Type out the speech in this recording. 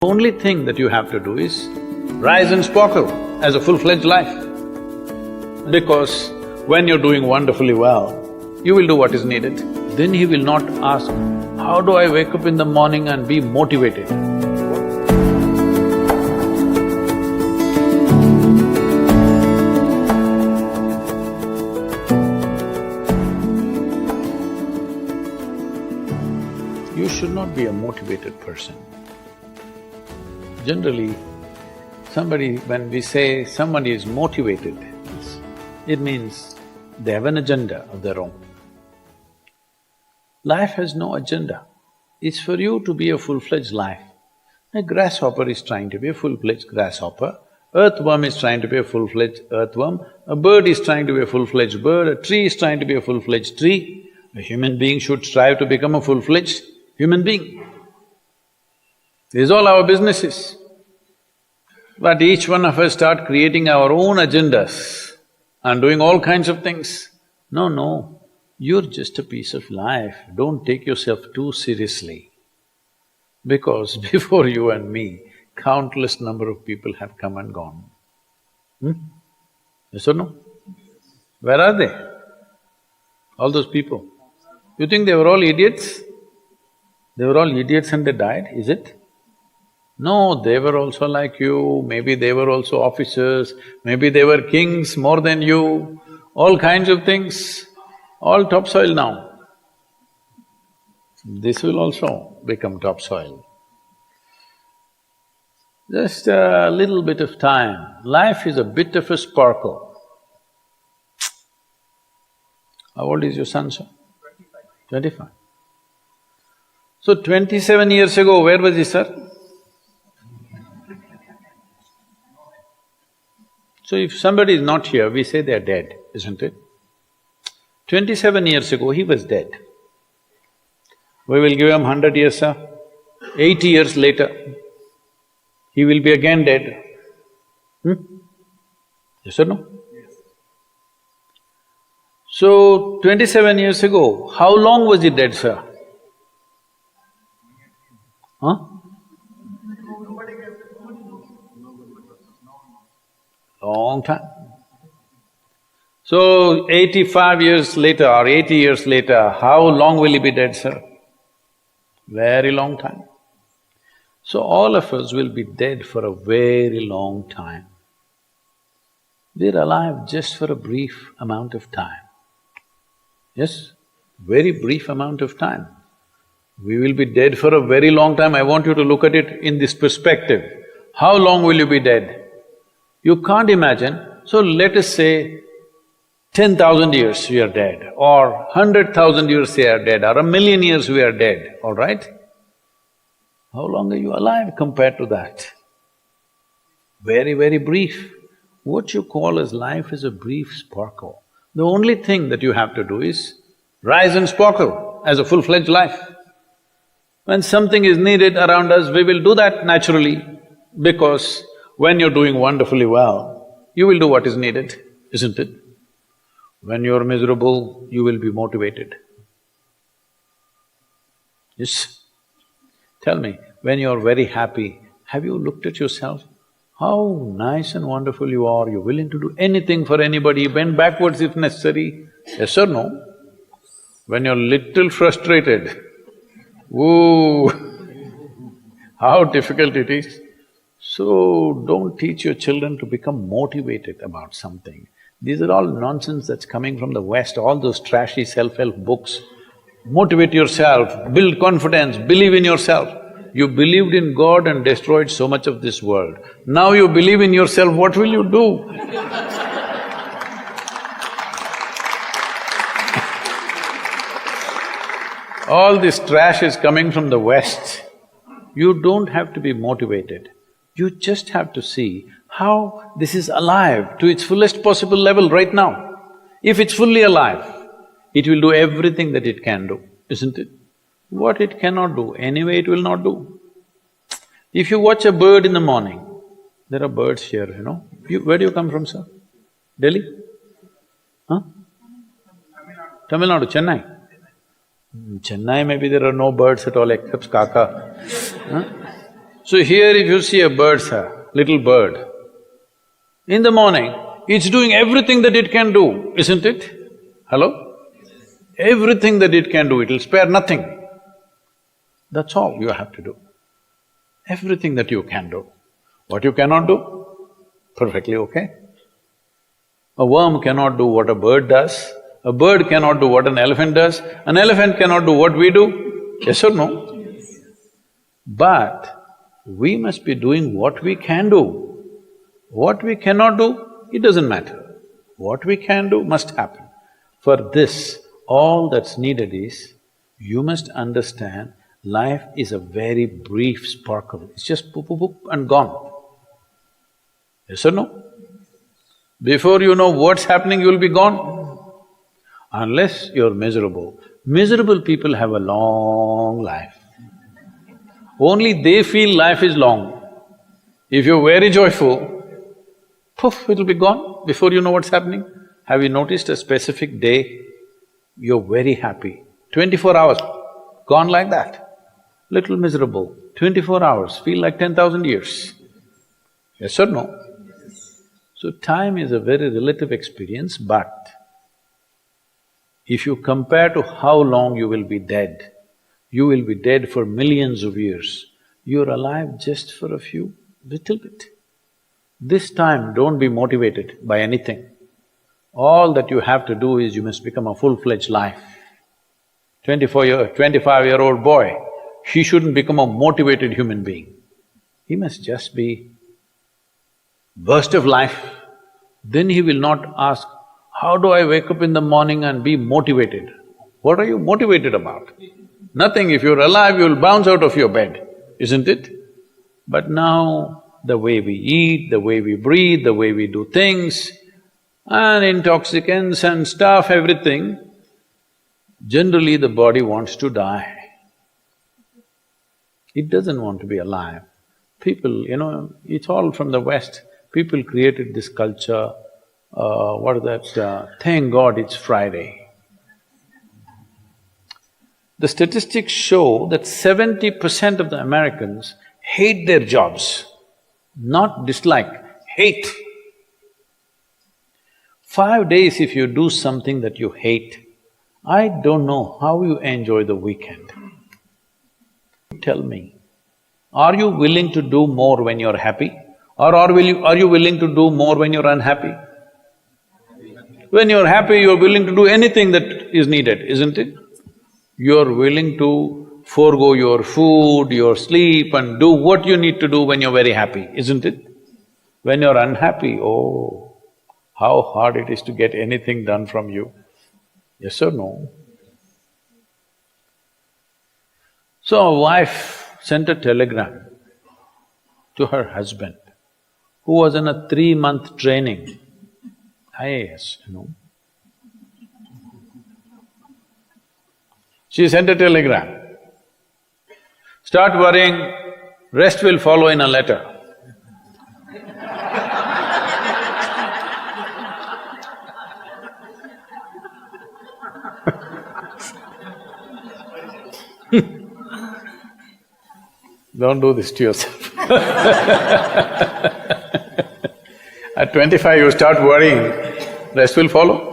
Only thing that you have to do is rise and sparkle as a full-fledged life. Because when you're doing wonderfully well, you will do what is needed. Then he will not ask, how do I wake up in the morning and be motivated? You should not be a motivated person. Generally, when we say somebody is motivated, it means they have an agenda of their own. Life has no agenda. It's for you to be a full-fledged life. A grasshopper is trying to be a full-fledged grasshopper, earthworm is trying to be a full-fledged earthworm, a bird is trying to be a full-fledged bird, a tree is trying to be a full-fledged tree. A human being should strive to become a full-fledged human being. This is all our business is. But each one of us start creating our own agendas and doing all kinds of things. No, you're just a piece of life, don't take yourself too seriously. Because before you and me, countless number of people have come and gone. Yes or no? Where are they? All those people. You think they were all idiots? They were all idiots and they died, is it? No, they were also like you, maybe they were also officers, maybe they were kings more than you, all kinds of things, all topsoil now. This will also become topsoil. Just a little bit of time, life is a bit of a sparkle. How old is your son, sir? 25. So 27 years ago, where was he, sir? So if somebody is not here, we say they are dead, isn't it? 27 years ago, he was dead. We will give him 100 years, sir. 80 years later, he will be again dead. Yes or no? Yes. So, 27 years ago, how long was he dead, sir? Huh? Long time. So, 85 years later or 80 years later, how long will he be dead, sir? Very long time. So, all of us will be dead for a very long time. We're alive just for a brief amount of time. Yes, very brief amount of time. We will be dead for a very long time. I want you to look at it in this perspective. How long will you be dead? You can't imagine, so let us say 10,000 years we are dead, or 100,000 years we are dead, or 1,000,000 years we are dead, all right? How long are you alive compared to that? Very, very brief. What you call as life is a brief sparkle. The only thing that you have to do is rise and sparkle as a full-fledged life. When something is needed around us, we will do that naturally, because when you're doing wonderfully well, you will do what is needed, isn't it? When you're miserable, you will be motivated. Yes? Tell me, when you're very happy, have you looked at yourself? How nice and wonderful you are, you're willing to do anything for anybody, bend backwards if necessary. Yes or no? When you're little frustrated, woo, how difficult it is. So, don't teach your children to become motivated about something. These are all nonsense that's coming from the West, all those trashy self-help books. Motivate yourself, build confidence, believe in yourself. You believed in God and destroyed so much of this world. Now you believe in yourself, what will you do? All this trash is coming from the West. You don't have to be motivated. You just have to see how this is alive to its fullest possible level right now. If it's fully alive, it will do everything that it can do, isn't it? What it cannot do, anyway it will not do. If you watch a bird in the morning, there are birds here, you know. Where do you come from, sir? Delhi? Huh? Tamil Nadu, Chennai? In Chennai maybe there are no birds at all except kaka. Huh? So here if you see a bird, sir, little bird, in the morning, it's doing everything that it can do, isn't it? Hello? Everything that it can do, it'll spare nothing. That's all you have to do. Everything that you can do. What you cannot do, perfectly okay. A worm cannot do what a bird does, a bird cannot do what an elephant does, an elephant cannot do what we do, yes or no? But we must be doing what we can do. What we cannot do, it doesn't matter. What we can do must happen. For this, all that's needed is, you must understand life is a very brief sparkle, it's just poop, poop, poop and gone. Yes or no? Before you know what's happening, you'll be gone. Unless you're miserable. Miserable people have a long life. Only they feel life is long. If you're very joyful, poof, it'll be gone before you know what's happening. Have you noticed a specific day, you're very happy, 24 hours, gone like that. Little miserable, 24 hours, feel like 10,000 years. Yes or no? So time is a very relative experience, but if you compare to how long you will be dead, you will be dead for millions of years, you're alive just for a few, little bit. This time, don't be motivated by anything. All that you have to do is you must become a full-fledged life. 25-year-old boy, he shouldn't become a motivated human being. He must just be burst of life. Then he will not ask, how do I wake up in the morning and be motivated? What are you motivated about? Nothing. If you're alive, you'll bounce out of your bed, isn't it? But now, the way we eat, the way we breathe, the way we do things, and intoxicants and stuff, everything, generally the body wants to die. It doesn't want to be alive. People, it's all from the West. People created this culture, what is that, thank God it's Friday. The statistics show that 70% of the Americans hate their jobs, not dislike, hate. 5 days if you do something that you hate, I don't know how you enjoy the weekend. Tell me, are you willing to do more when you're happy? Or are you willing to do more when you're unhappy? When you're happy, you're willing to do anything that is needed, isn't it? You're willing to forego your food, your sleep and do what you need to do when you're very happy, isn't it? When you're unhappy, oh, how hard it is to get anything done from you. Yes or no? So a wife sent a telegram to her husband, who was in a 3-month training, IAS, She sent a telegram, start worrying, rest will follow in a letter. Don't do this to yourself. At 25 you start worrying, rest will follow.